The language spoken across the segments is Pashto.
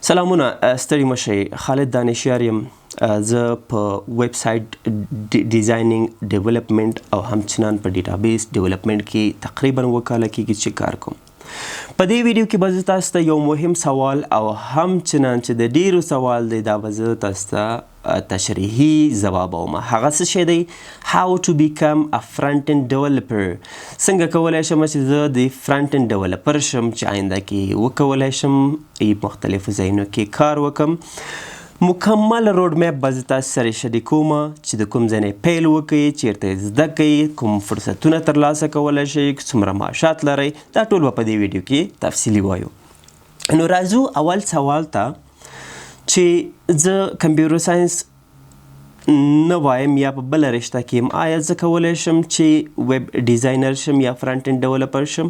سلامونه ستړي مشئ خالد دانشیار یم زه په ویب سایټ ډیزاینینګ ډیولپمنټ او همچنان په ډیټابیس ډیولپمنټ کې تقریبا وکاله کېږي چې کار کوم. په دې ویډیو کې به زه تاسو ته یو مهم سوال او همچنان چې د ډیرو سوال دی دا به زه تاسو ته تشریحي ځوابوم. هغه څه شی دی how to become a front-end developer. څنګه کولی شم چې زه د فرنټ-end ډیولپر شم چې آینده کې وکولی شم مختلفو ځایونو کې کار وکم. مکمل روډ میپ به زه تاسو سره شریکوم چې د کوم ځای نه پیل وکړئ، چیرته زده کوئ، کوم فرصتونه ترلاسه کولی شئ، څومره معاشات لرئ، دا ټول به په دې ویډیو کې تفصیلي وایو. نو راځو اول سوال ته چې زه کمپیوټر ساینس نه وایم یا په بله رشته کې یم، آیا زه کولی شم چې ویب ډیزاینر شم یا فرنټ انډ ډیولپر شم؟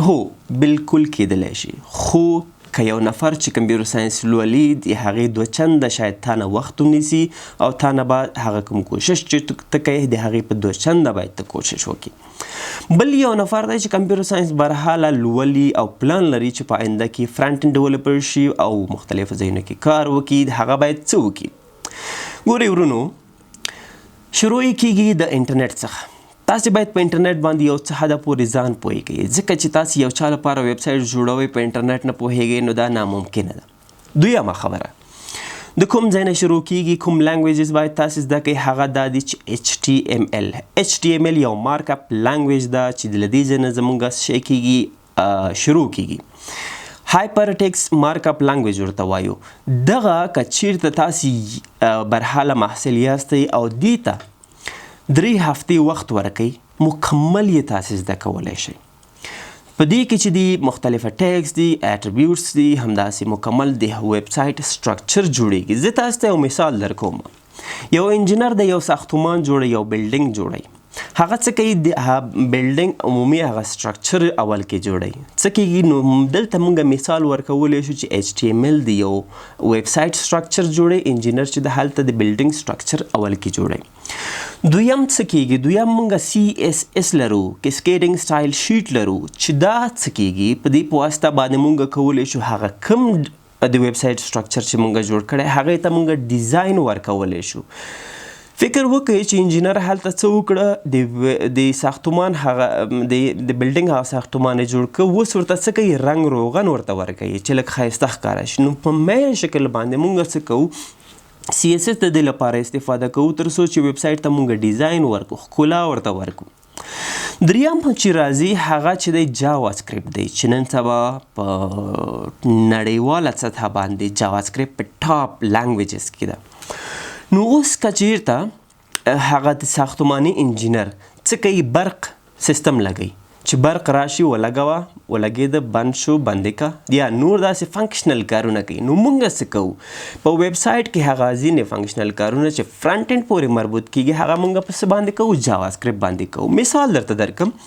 هو بالکل کیدلی شي، خو که یو نفر چې کمپیوټر ساینس لولي د هغې دوه چنده شاید تا نه وخت ونیسي او تا نه به هغه کوم کوشش چې ته کوې د هغې په دوه چنده باید ته کوشش وکړي. بل یو نفر دی چې کمپیوټر ساینس برحاله لولي او پلان لري چې په آینده کې فرنټ انډ ډیولپر شي او مختلفو ځایونو کې کار وکړي، هغه باید څه وکړي؟ ګورئ ورونو، شروع یې کېږي د انټرنیټ څخه. تاسو باید په انټرنیټ باندې یو څه حده پورې ځان پوهې کړئ، ځکه چې تاسو یو چا لپاره ویب سایټ جوړوئ په انټرنیټ نه پوهېږئ نو دا ناممکنه ده. دویمه خبره، د کوم ځای نه شروع کېږي، کوم لنګویجز باید تاسو زده کړئ، هغه دا دی چې HTML یو مارک اپ لنګویج ده چې له دې ځای نه زموږ شی کېږي شروع کېږي. هایپر ټیکسټ مارک اپ لنګویج ورته وایو. دغه که چیرته تاسو برحاله محصل یاستئ او دې ته 3 هفتې وخت ورکئ، مکمل یې تاسو زده کولی شئ. په دې کې چې دی مختلفه ټیکس دي، اټریبیوټس دي، همداسې مکمل د ویب سایټ سټرکچر جوړیږي. زه تاسو ته یو مثال درکوم. یو انجینر د یو ساختمان جوړوي، یو بلډینګ جوړوي. هغه څه کوي، د بلډینګ عمومي هغه سټرکچر اول کې جوړوي. څه کېږي نو دلته موږ مثال ورکولی شو چې HTML د یو ویب سایټ سټرکچر جوړوي، انجینر چې د هلته د بلډینګ سټرکچر اول کې جوړوي. دویم څه کېږي، دویم موږ CSS لرو، کیسکیډینګ سټایل شیټ لرو، چې دا څه کېږي په دې په واسطه باندې موږ کولی شو هغه کوم د ویب سایټ سټرکچر چې موږ جوړ کړی هغې ته موږ ډیزاین ورکولی شو. فکر وکړئ چې انجینر هلته څه وکړه، د ساختمان هغه د بلډینګ هغه ساختمان یې جوړ کړه، اوس ورته څه کوي، رنګ روغن ورته ورکوي چې لږ ښایسته ښکاره شي. نو په میل شکل باندې موږ څه کوو، CSS د دې لپاره استفاده کوو تر څو چې ویب سایټ ته موږ ډیزاین ورکو، ښکلا ورته ورکو. دریم چې راځي هغه چې دی جاوا سکرپټ دی، چې نن سبا په نړیواله سطحه باندې جاوا سکرپټ په ټاپ لنګویجز کې ده. نو اوس که چیرته هغه د ساختماني انجینر څه کوي، برق سیستم لګوي چې برق راشي ولګوه، ولګېده، بند شو، بندې که، یا نور داسې فنکشنل کارونه کوي. نو موږ څه کوو په ویب سایټ کې هغه ځینې فنکشنل کارونه چې فرنټ انډ پورې مربوط کېږي هغه موږ په څه باندې کوو، جاوا سکرپټ باندې کوو. مثال درته درکم،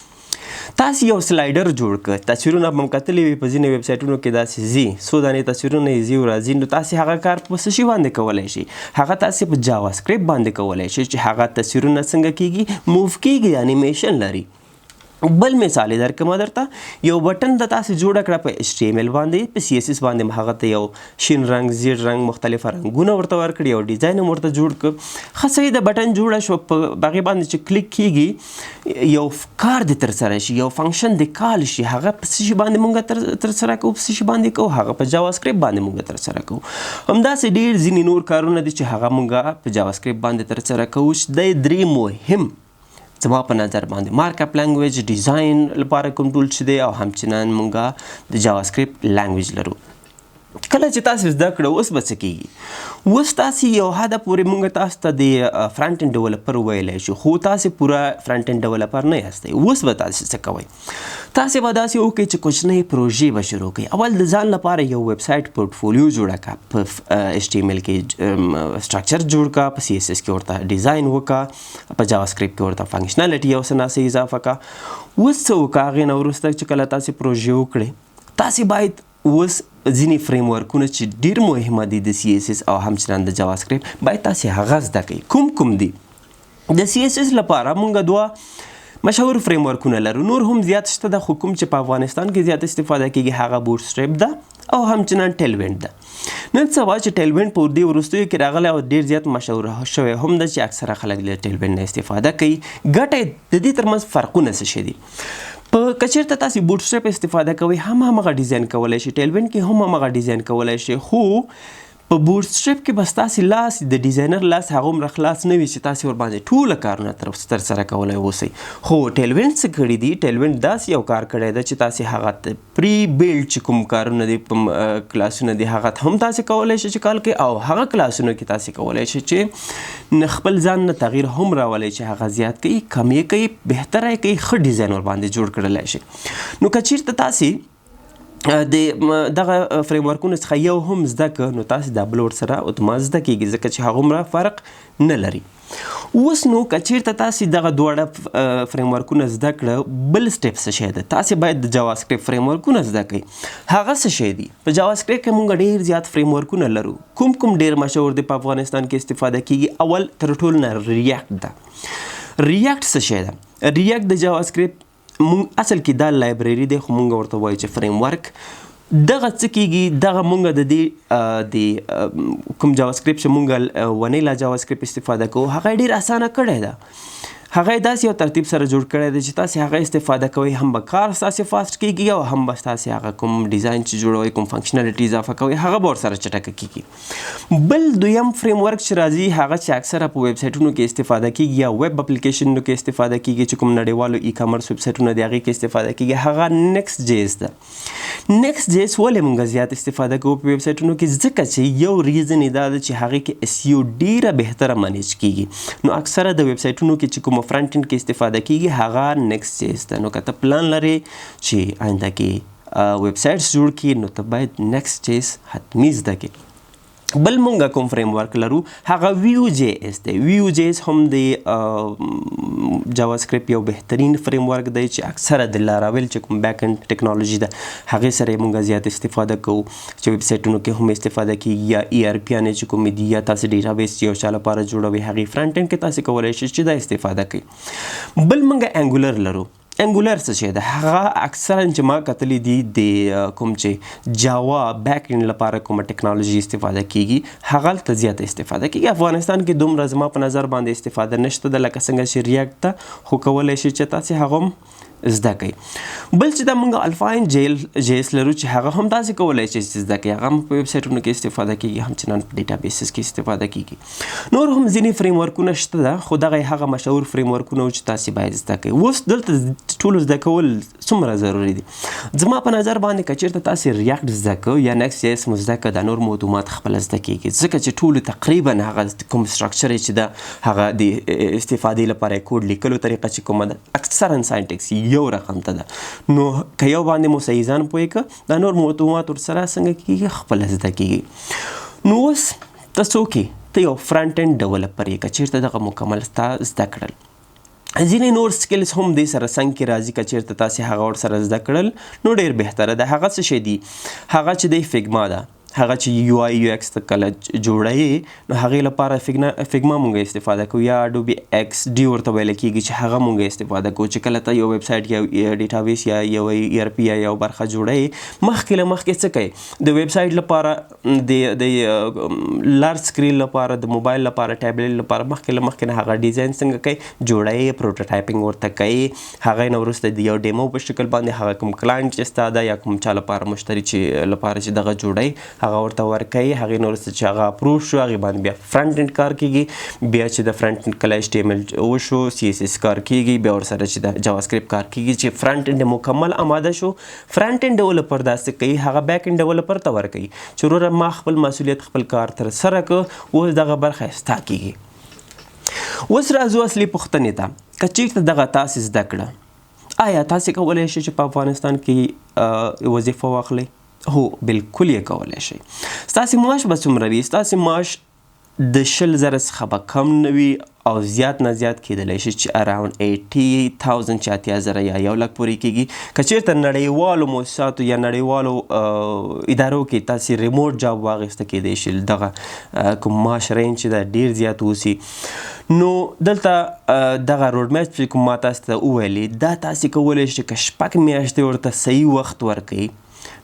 تاسو یو سلایډر جوړ کړ، تصویرونه به هم کتلي وي په ځینې ویب سایټونو کې داسې ځي، څو دانې تصویرونه یې ځي او راځي. نو تاسو هغه کار په څه شي باندې کولی شئ، هغه تاسو په جاوا سکرپټ باندې کولی شئ چې هغه تصویرونه څنګه کېږي، موف کېږي، انیمیشن لري. بل مثال یې درکوم درته، یو بټن د تاسو جوړه کړه په HTML باندې، په CSS باندې هغه ته یو شین رنګ، زیړ رنګ، مختلفه رنګونه ورته ورکړي، یو ډیزاین هم ورته جوړ کړ، ښه صحیح د بټن جوړه شوه، په هغې باندې چې کلیک کېږي یو کار دې ترسره شي، یو فنکشن دې کال شي، هغه په څه شي باندې موږ ترسره کوو، په څه شي باندې کوو، هغه په جاوا سکرپټ باندې موږ ترسره کوو. همداسې ډېر ځینې نور کارونه دي چې هغه موږ په جاوا سکرپټ باندې ترسره کوو، چې دی 3 مهم زما په نظر باندې مارک اپ لنګویج، ډیزاین لپاره کوم ټول چې دی، او همچنان موږ د جاوا سکرپټ لنګویج لرو. کله چې تاسو زده کړه اوس به څه کېږي، اوس تاسو یو حده پورې موږ تاسو ته د فرنټ انډ ډیولپر ویلی شو، خو تاسو پوره فرنټ انډ ډیولپر نه یاستئ. اوس به تاسو څه کوئ، تاسو به داسې وکړئ چې کوچنۍ پروژې به شروع کړئ. اول د ځان لپاره یو ویب سایټ پورټفولیو جوړه کړه، په HTML کې سټرکچر جوړ کړه، په CSS کې ورته ډیزاین وکړه، په جاوا سکرپټ کې ورته فنکشنالټي یو څه ناسې اضافه کړه. اوس څه وکړه، هغې نه وروسته چې کله تاسو پروژې وکړئ، تاسو باید اوس ځینې فریم ورکونه چې ډېر مهمه دي د CSS او همچنان د جاوا سکرپټ باید تاسو هغه زده کړئ. کوم دي؟ د CSS لپاره موږ 2 مشهور فریم ورکونه لرو، نور هم زیات شته ده، خو کوم چې په افغانستان کې زیات استفاده کېږي هغه بوټ سټریپ ده او همچنان ټیلوینډ ده. نن سبا چې ټیلوینډ په دې وروستیو کې راغلی او ډېر زیات مشهور شوی هم ده چې اکثره خلک له ټیلوینډ نه استفاده کوي. ګټې د دې ترمنځ فرقونه څه شي دي؟ په کچیرته تاسو بوټ سټریپ استفاده کوئ همغه ډیزاین کولی شئ، ټیلوینډ کې هم همغه ډیزاین کولی شئ، خو په بوټ سټریپ کې بس تاسې لاس د ډیزاینر لاس هغومره خلاص نه وي چې تاسې ورباندې ټوله کارونه ترسره کولی اوسئ. خو ټیلوینډ څه کړي دي؟ ټیلوینډ داسې یو کار کړی ده چې تاسې هغه پری بیلډ چې کوم کارونه دي کلاسونه دي هغه هم تاسې کولی شئ چې کال کوئ، او هغه کلاسونو کې تاسې کولی شئ چې خپل ځان نه تغییر هم راولئ چې هغه زیات کوي، کم یې کوي، بهتره یې کوي، ښه ډیزاین ورباندې جوړ کړلی شئ. نو که چیرته تاسې د دغه فریم ورکونو څخه یو هم زده که نو تاسې د بل ورسره اتومات زده کیږي ځکه چې هغومره فرق نه لري. اوس نو که چیرته تاسې دغه دواړه فریم ورکونه زده کړه، بل سټیپ څه شی ده؟ تاسې باید د جاوا سکرپټ فریم ورکونه زده کړئ. هغه څه شی دي؟ په جاوا سکرپټ کې موږ ډېر زیات فریم ورکونه لرو. کوم ډېر مشهور دی په افغانستان کې استفاده کیږي؟ اول تر ټولو نه ریاکټ ده. ریاکټ څه شی ده؟ ریاکټ د جاوا سکرپټ مونږ اصل کې دا لایبرري دی، خو مونږ ورته وایو چې فریم ورک. دغه څه کیږي؟ دغه مونږ د دې کوم جاوا سکرپټ چې مونږ ونیلا جاوا سکرپټ استفاده کوو هغه ډېر اسانه کړی ده. هغه داسې یو ترتیب سره جوړ کړی دی چې تاسې هغه استفاده کوئ، هم به کار ستاسې فاسټ کیږي او هم به ستاسې هغه کوم ډیزاین چې جوړوئ، کوم فنکشنالټي اضافه کوئ، هغه به ورسره چټکه کیږي. بل دویم فریم ورک چې راځي هغه چې اکثره په ویب سایټونو کې استفاده کیږي یا ویب اپلیکیشنونو کې استفاده کیږي چې کوم نړیوالو ای کامرس ویب سایټونه دي هغې کې استفاده کیږي، هغه نیکسټ جیس ده. نیکسټ جیس ولې موږ زیات استفاده کوو په ویب سایټونو کې؟ ځکه چې یو ریزن یې دا ده چې هغې کې اس یو ډېره بهتره منیج کیږي. نو اکثره د ویب سایټونو کې چې کوم فرنټ انډ کې استفاده کیږي هغه نیکسټ جیس ده. نو که ته پلان لرې چې آینده کې ویب سایټس جوړ کړي نو ته باید نیکسټ جیس حتمي زده کړې. بل مونږ کوم فریم ورک لرو هغه ویو جی اس دی. ویو جی اس هم د جاوا سکرپټ یو بهترین فریم ورک دی چې اکثره د لاراویل چې کوم بیک انډ ټیکنالوژي ده هغې سره یې مونږ زیات استفاده کوو چې ویب سایټونو کې هم استفاده کیږي، یا ای آر پی یعنې چې کومې دي، یا تاسې ډیټابیس یو چا لپاره جوړوئ هغې فرنټ انډ کې تاسې کولی شئ چې دا استفاده کوئ. بل مونږ انګولر لرو. انګولر څه شی ده؟ هغه اکثرا چې ما کتلی دي د کوم چې جاوا بیک انډ لپاره کومه ټیکنالوژي استفاده کیږي هغه هلته زیاته استفاده کیږي. افغانستان کې دومره زما په نظر باندې استفاده نشته ده لکه څنګه چې ریاکټ ته، خو کولی شي چې تاسې هغه هم زده کوئ. بل چې دا مونږ الفاین جیس لرو چې هغه هم تاسې کولی شئ چې زده کوئ، هغه هم په ویب سایټونو کې استفاده کیږي، همچنان په ډیټابیسز کې استفاده کیږي. نور هم ځینې فریم ورکونه شته ده، خو دغه هغه مشهور فریم ورکونه چې تاسې باید زده کوئ. اوس دلته ټولو زده کول څومره ضروري دي؟ زما په نظر باندې که چېرته تاسې ریاکټ زده کوئ یا نیکسټ جیس مو زده کړه دا نور مو اتومات خپله زده کیږي، ځکه چې ټولو تقریبا هغه کوم سټرکچر چې ده هغه د استفادې لپاره یې کوډ لیکلو طریقه چې کومه ده اکثرا ساینټکس یو رقم ته ده. نو که یو باندې مو صحیح ځان پوه که دا نور مو اتومات ورسره څنګه کیږي خپله زده کیږي. نو اوس ته څوک یې؟ ته یو فرنټ انډ ډیولپر یې. که چېرته دغه مکمل ستا زده کړل، ځینې نور سکلز هم دې سره څنګ کې راځي، که چېرته تاسې هغه ورسره زده کړل نو ډېر بهتره ده. هغه څه شی دي؟ هغه چې دی فیګما ده، هغه چې یو آی یو ایکس ته کله جوړوي نو هغې لپاره فیګما مونږ استفاده کوو، یا اډوبي ایکس ډي ورته ویل کېږي چې هغه مونږ استفاده کوو. چې کله ته یو ویب سایټ یا ډیټابیس یا یو ای آر پي یا یو برخه جوړوي مخکې له مخکې څه کوي؟ د ویب سایټ لپاره د لارج سکرین لپاره د موبایل لپاره ټابلیټ لپاره مخکې له مخکې نه هغه ډیزاین څنګه کوي؟ جوړوي، پروټوټایپینګ ورته کوي. هغې نه وروسته د یو ډیمو په شکل باندې هغه کوم کلاینټ چې ستا ده یا کوم چا لپاره مشتري چې لپاره چې دغه جوړوي هغه ورته ورکوي. هغې نه وروسته چې هغه اپروو شو هغې باندې بیا فرنټ انډ کار کیږي، بیا چې د فرنټ انډ کله ایچ ټي ایم ایل وشو سی ایس ایس کار کیږي، بیا ورسره چې د جاوا سکرپټ کار کیږي. چې فرنټ انډ مکمل اماده شو فرنټ انډ ډیولپر داسې کوي، هغه بیک انډ ډیولپر ته ورکوي چې وروره ما خپل مسؤلیت خپل کار ترسره کړ، اوس دغه برخه ستا کیږي. اوس راځو اصلي پوښتنې ته. که چېرته دغه تاسې زده کړه آیا تاسې کولی شئ چې په افغانستان کې وظیفه واخلئ؟ هو بالکل یې کولی شئ. ستاسې معاش به څومره وي؟ ستاسې معاش د 20,000 څخه به کم نه وي او زیات نه زیات کیدلی شي چې اراوند 80,000 چې 80,000 یا 1,00,000 پورې کیږي. که چېرته نړیوالو مؤسساتو یا نړیوالو ادارو کې تاسې ریموټ جاب واخیسته کیدی شي دغه کوم معاش رینج چې دا ډېر زیات اوسي. نو دلته دغه روډ میپ چې کوم ما تاسو ته وویلې دا تاسې کولی شئ که 6 میاشتې ورته صحیح وخت ورکوئ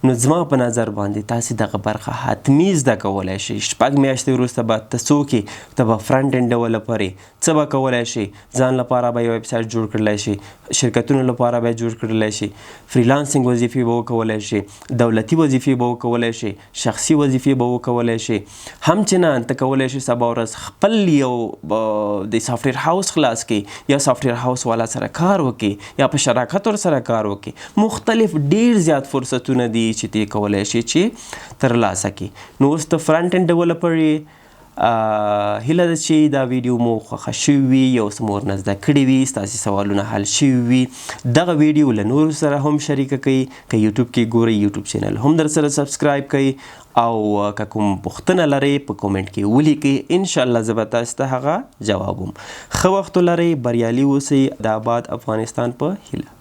نو زما په نظر باندې تاسې دغه برخه حتمي زده کولی شئ. 6 میاشتې وروسته به ته څوک یې؟ ته به فرنټ اینډ ډیولپر یې. څه به کولی شئ؟ ځان لپاره به یو ویب سایټ جوړ کړلی شئ، شرکتونو لپاره به یې جوړ کړلی شئ، فریلانسینګ وظیفې به وکولی شئ، دولتي وظیفې به وکولی شئ، شخصي وظیفې به وکولی شئ. همچنان ته کولی شئ سبا ورځ خپل یو د سافټویر هاوس خلاص کړئ یا سافټویر هاوس والا سره کار وکړئ یا په شراکت ورسره کار وکړئ. مختلف ډېر زیات فرصتونه دي چې ته کولی شي چې ترلاسه کړي. نو اوس ته فرنټ اینډ ډیولپر یې. هیله ده چې دا ویډیو مو خوښه شوي وي، یو څه مو ورنه زده کړي وي، ستاسې سوالونه حل شوي وي. دغه ویډیو له نورو سره هم شریکه کړئ. که یوټیوب کې ګورئ یوټیوب چینل هم در سره سبسکرایب کړئ، او که کوم پوښتنه لرئ په کومنټ کې ولیکئ. انشاءالله زه به تاسو ته هغه جواب وم. ښه وخت ولرئ، بریالي اوسئ. د آباد افغانستان په هیله.